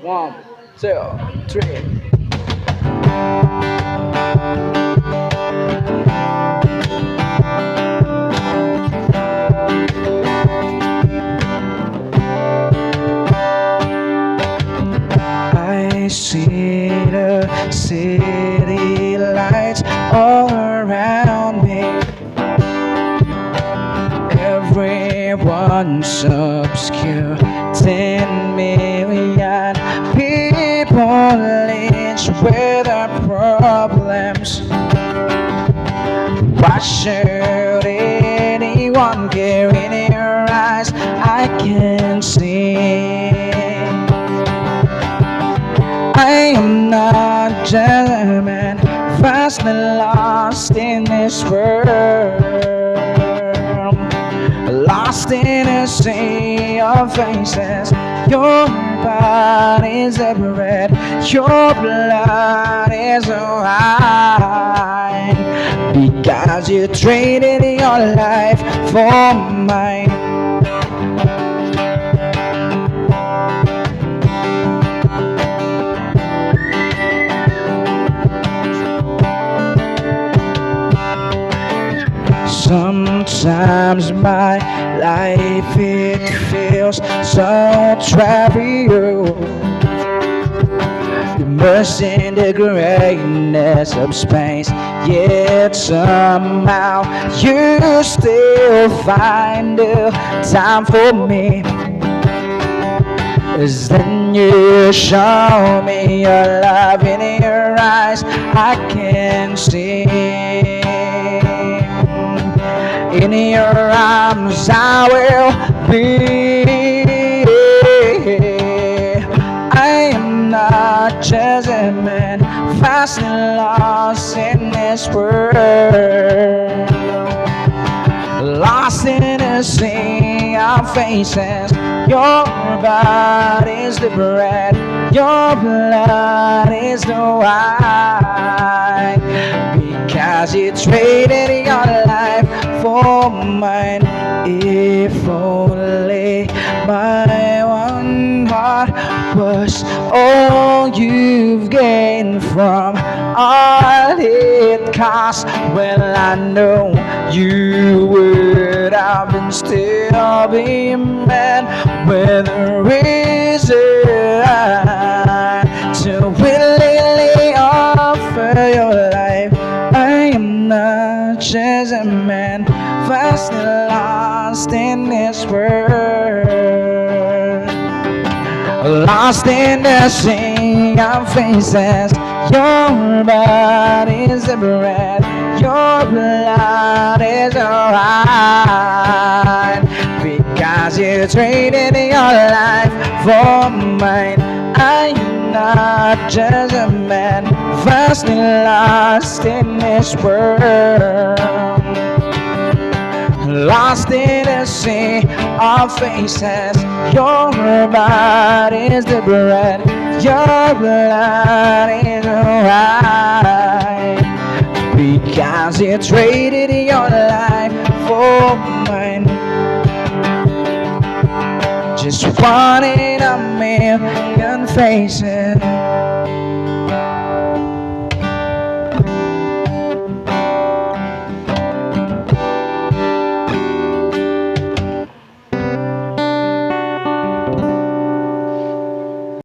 One, two, three. I see the city lights all around me. Everyone's obscure. 10 million people each with their problems. Why should anyone care in your eyes? I can see. I am not just a man, fast and lost in this world. Lost in a sea of faces. Your body's a red, your blood is a wine. Because you traded your life for mine. Sometimes my life it feels so trivial. Immersed in the greatness of space, yet somehow you still find the time for me. As then you show me your love in your eyes, I can see. In your arms I will be. I am not just a man, fast and lost in this world. Lost in a sea of faces. Your body's the bread, your blood is the wine. Because you traded your life for mine. If only my one heart was all you've gained from all it cost. Well, I know you would have been still be a man with a reason to willingly offer your life. I am not just a man, fast and lost in this world. Lost in the sea of faces. Your body's a bread, your blood is a wine. Because you traded your life for mine. I am not just a man, fast and lost in this world. Lost in a sea of faces. Your body's the bread, your blood is the wine. Because you traded your life for mine. Just one in a million faces.